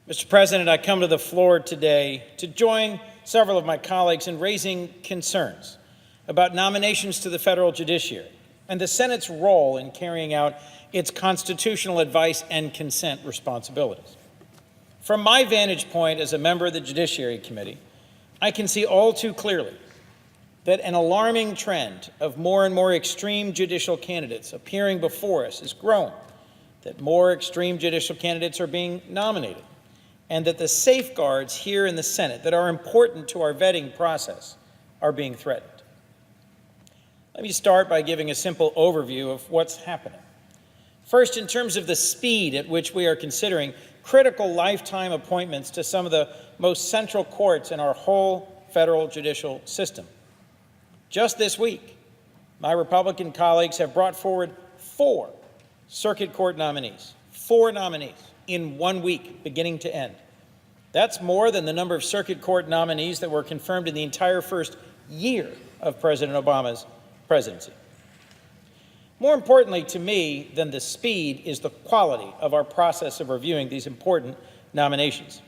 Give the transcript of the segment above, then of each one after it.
Mr. President, I come to the floor today to join several of my colleagues in raising concerns about nominations to the federal judiciary and the Senate's role in carrying out its constitutional advice and consent responsibilities. From my vantage point as a member of the Judiciary Committee, I can see all too clearly that an alarming trend of more and more extreme judicial candidates appearing before us is growing, that more extreme judicial candidates are being nominated, and that the safeguards here in the Senate that are important to our vetting process are being threatened. Let me start by giving a simple overview of what's happening. First, in terms of the speed at which we are considering critical lifetime appointments to some of the most central courts in our whole federal judicial system. Just this week, my Republican colleagues have brought forward 4 circuit court nominees, 4 nominees in 1 week, beginning to end. That's more than the number of circuit court nominees that were confirmed in the entire first year of President Obama's presidency. More importantly to me than the speed is the quality of our process of reviewing these important nominations.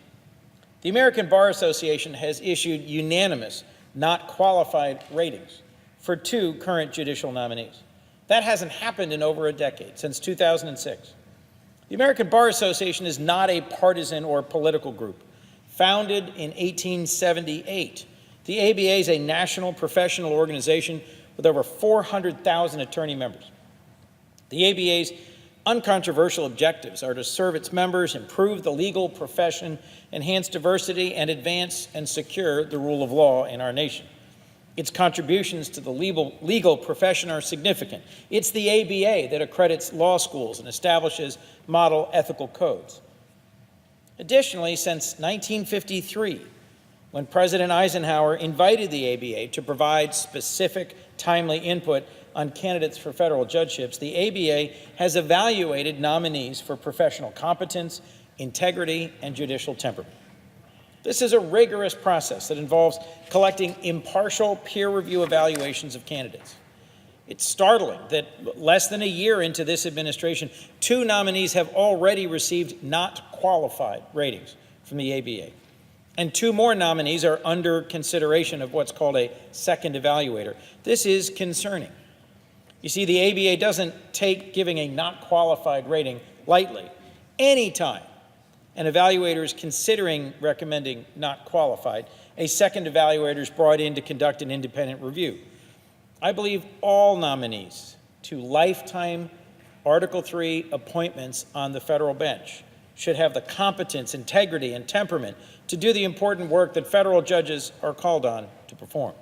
The American Bar Association has issued unanimous, not qualified ratings for 2 current judicial nominees. That hasn't happened in over a decade, since 2006. The American Bar Association is not a partisan or political group. Founded in 1878, the ABA is a national professional organization with over 400,000 attorney members. The ABA's uncontroversial objectives are to serve its members, improve the legal profession, enhance diversity, and advance and secure the rule of law in our nation. Its contributions to the legal profession are significant. It's the ABA that accredits law schools and establishes model ethical codes. Additionally, since 1953, when President Eisenhower invited the ABA to provide specific, timely input on candidates for federal judgeships, the ABA has evaluated nominees for professional competence, integrity, and judicial temperament. This is a rigorous process that involves collecting impartial peer review evaluations of candidates. It's startling that less than a year into this administration, 2 nominees have already received not qualified ratings from the ABA. And 2 more nominees are under consideration of what's called a second evaluator. This is concerning. You see, the ABA doesn't take giving a not qualified rating lightly. Anytime an evaluator is considering recommending not qualified, a second evaluator is brought in to conduct an independent review. I believe all nominees to lifetime Article III appointments on the federal bench should have the competence, integrity, and temperament to do the important work that federal judges are called on to perform.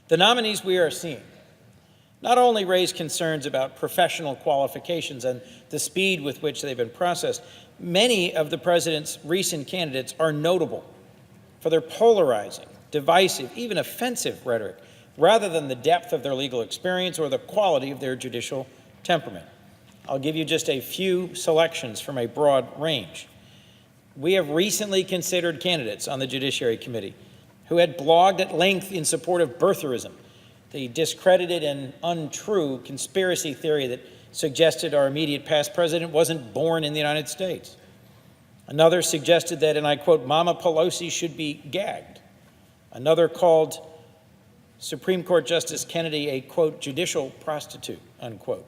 The nominees we are seeing not only raise concerns about professional qualifications and the speed with which they've been processed, many of the president's recent candidates are notable for their polarizing, divisive, even offensive rhetoric, rather than the depth of their legal experience or the quality of their judicial temperament. I'll give you just a few selections from a broad range. We have recently considered candidates on the Judiciary Committee who had blogged at length in support of birtherism, the discredited and untrue conspiracy theory that suggested our immediate past president wasn't born in the United States. Another suggested that, and I quote, Mama Pelosi should be gagged. Another called Supreme Court Justice Kennedy a, quote, judicial prostitute, unquote.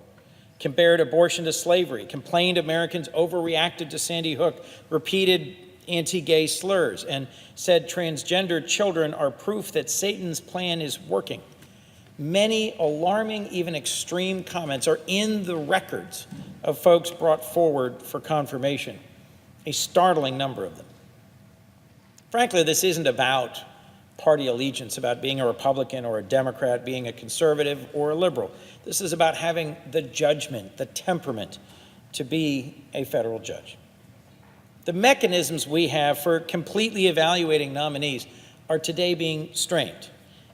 Compared abortion to slavery, complained Americans overreacted to Sandy Hook, repeated anti-gay slurs, and said transgender children are proof that Satan's plan is working. Many alarming, even extreme comments are in the records of folks brought forward for confirmation, a startling number of them. Frankly, this isn't about party allegiance, about being a Republican or a Democrat, being a conservative or a liberal. This is about having the judgment, the temperament to be a federal judge. The mechanisms we have for completely evaluating nominees are today being strained.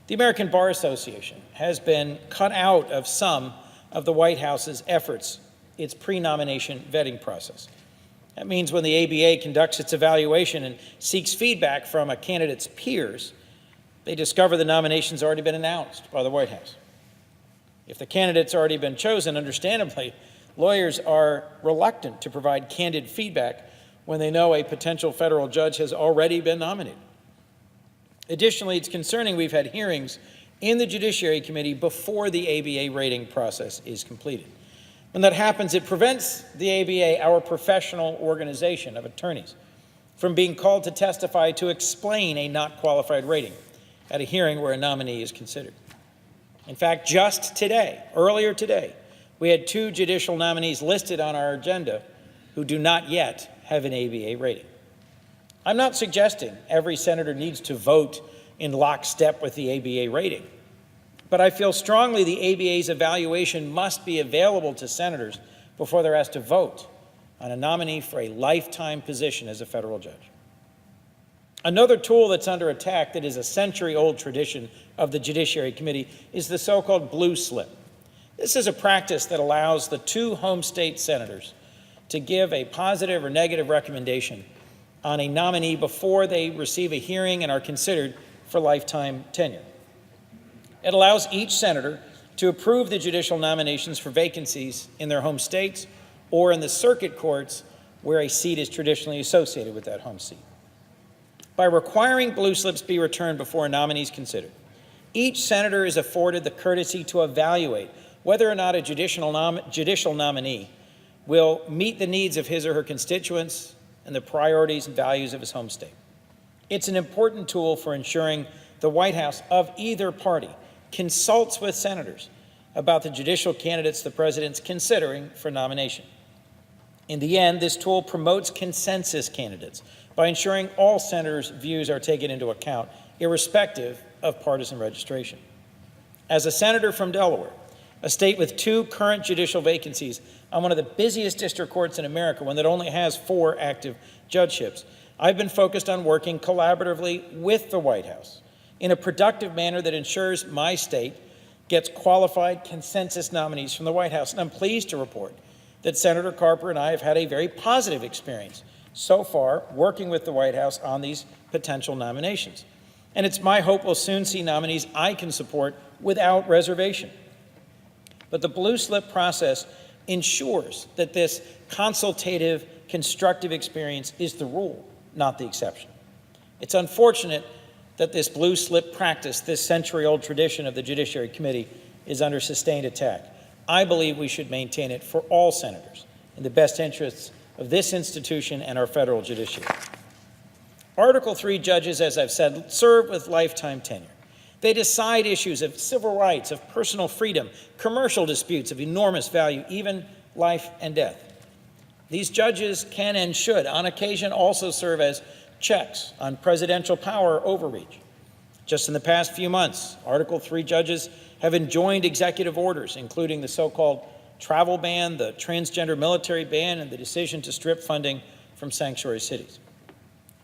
The American Bar Association has been cut out of some of the White House's efforts, its pre-nomination vetting process. That means when the ABA conducts its evaluation and seeks feedback from a candidate's peers, they discover the nomination's already been announced by the White House. If the candidate's already been chosen, understandably, lawyers are reluctant to provide candid feedback when they know a potential federal judge has already been nominated. Additionally, it's concerning we've had hearings in the Judiciary Committee before the ABA rating process is completed. When that happens, it prevents the ABA, our professional organization of attorneys, from being called to testify to explain a not qualified rating at a hearing where a nominee is considered. In fact, just today, earlier today, we had 2 judicial nominees listed on our agenda who do not yet have an ABA rating. I'm not suggesting every senator needs to vote in lockstep with the ABA rating, but I feel strongly the ABA's evaluation must be available to senators before they're asked to vote on a nominee for a lifetime position as a federal judge. Another tool that's under attack that is a century-old tradition of the Judiciary Committee is the so-called blue slip. This is a practice that allows the 2 home state senators to give a positive or negative recommendation on a nominee before they receive a hearing and are considered for lifetime tenure. It allows each senator to approve the judicial nominations for vacancies in their home states or in the circuit courts where a seat is traditionally associated with that home seat. By requiring blue slips be returned before a nominee is considered, each senator is afforded the courtesy to evaluate whether or not a judicial nominee will meet the needs of his or her constituents and the priorities and values of his home state. It's an important tool for ensuring the White House of either party consults with senators about the judicial candidates the president's considering for nomination. In the end, this tool promotes consensus candidates by ensuring all senators' views are taken into account, irrespective of partisan registration. As a senator from Delaware, a state with 2 current judicial vacancies on one of the busiest district courts in America, one that only has 4 active judgeships, I've been focused on working collaboratively with the White House in a productive manner that ensures my state gets qualified consensus nominees from the White House. And I'm pleased to report that Senator Carper and I have had a very positive experience so far working with the White House on these potential nominations. And it's my hope we'll soon see nominees I can support without reservation. But the blue slip process ensures that this consultative, constructive experience is the rule, not the exception. It's unfortunate that this blue slip practice, this century-old tradition of the Judiciary Committee, is under sustained attack. I believe we should maintain it for all senators in the best interests of this institution and our federal judiciary. Article 3 judges, as I've said, serve with lifetime tenure. They decide issues of civil rights, of personal freedom, commercial disputes of enormous value, even life and death. These judges can and should, on occasion, also serve as checks on presidential power overreach. Just in the past few months, Article 3 judges have enjoined executive orders, including the so-called travel ban, the transgender military ban, and the decision to strip funding from sanctuary cities.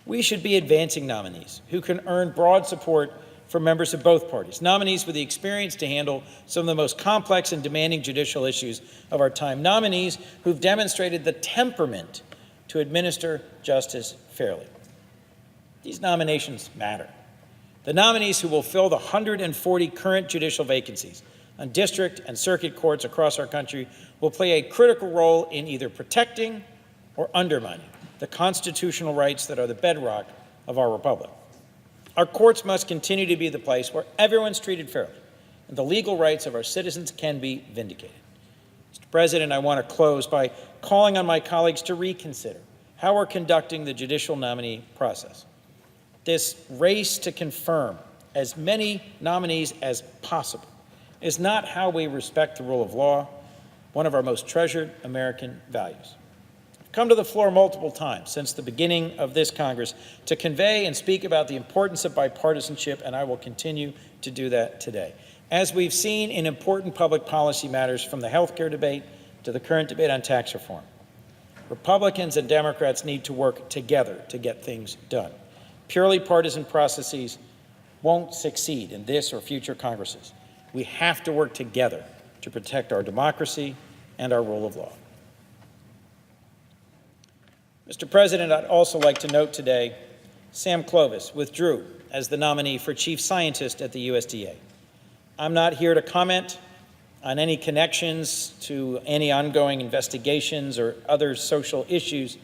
We should be advancing nominees who can earn broad support from members of both parties, nominees with the experience to handle some of the most complex and demanding judicial issues of our time, nominees who've demonstrated the temperament to administer justice fairly. These nominations matter. The nominees who will fill the 140 current judicial vacancies on district and circuit courts across our country will play a critical role in either protecting or undermining the constitutional rights that are the bedrock of our republic. Our courts must continue to be the place where everyone's treated fairly and the legal rights of our citizens can be vindicated. Mr. President, I want to close by calling on my colleagues to reconsider how we're conducting the judicial nominee process. This race to confirm as many nominees as possible is not how we respect the rule of law, one of our most treasured American values. I've come to the floor multiple times since the beginning of this Congress to convey and speak about the importance of bipartisanship, and I will continue to do that today. As we've seen in important public policy matters, from the health care debate to the current debate on tax reform, Republicans and Democrats need to work together to get things done. Purely partisan processes won't succeed in this or future Congresses. We have to work together to protect our democracy and our rule of law. Mr. President, I'd also like to note today Sam Clovis withdrew as the nominee for chief scientist at the USDA. I'm not here to comment on any connections to any ongoing investigations or other social issues,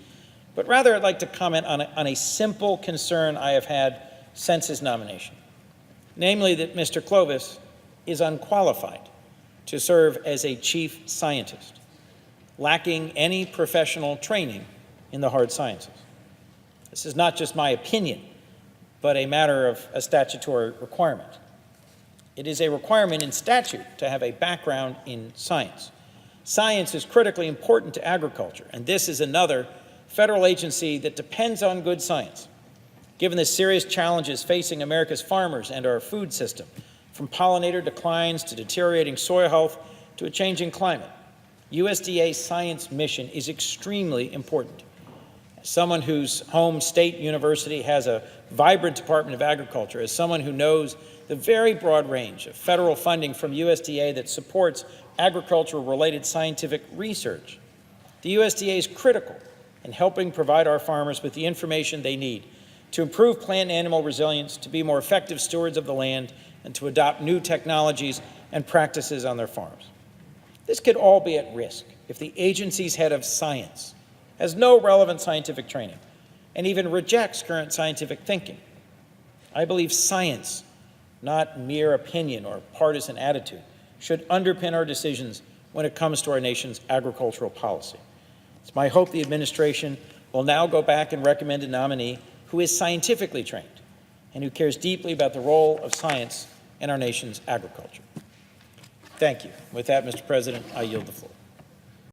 but rather I'd like to comment on a simple concern I have had since his nomination, namely that Mr. Clovis is unqualified to serve as a chief scientist, lacking any professional training in the hard sciences. This is not just my opinion, but a matter of a statutory requirement. It is a requirement in statute to have a background in science. Science is critically important to agriculture, and this is another federal agency that depends on good science. Given the serious challenges facing America's farmers and our food system, from pollinator declines to deteriorating soil health to a changing climate, USDA's science mission is extremely important. As someone whose home state university has a vibrant Department of Agriculture, as someone who knows the very broad range of federal funding from USDA that supports agricultural-related scientific research, the USDA is critical in helping provide our farmers with the information they need to improve plant and animal resilience, to be more effective stewards of the land, and to adopt new technologies and practices on their farms. This could all be at risk if the agency's head of science has no relevant scientific training and even rejects current scientific thinking. I believe science, not mere opinion or partisan attitude, should underpin our decisions when it comes to our nation's agricultural policy. It's my hope the administration will now go back and recommend a nominee who is scientifically trained and who cares deeply about the role of science in our nation's agriculture. Thank you. With that, Mr. President, I yield the floor.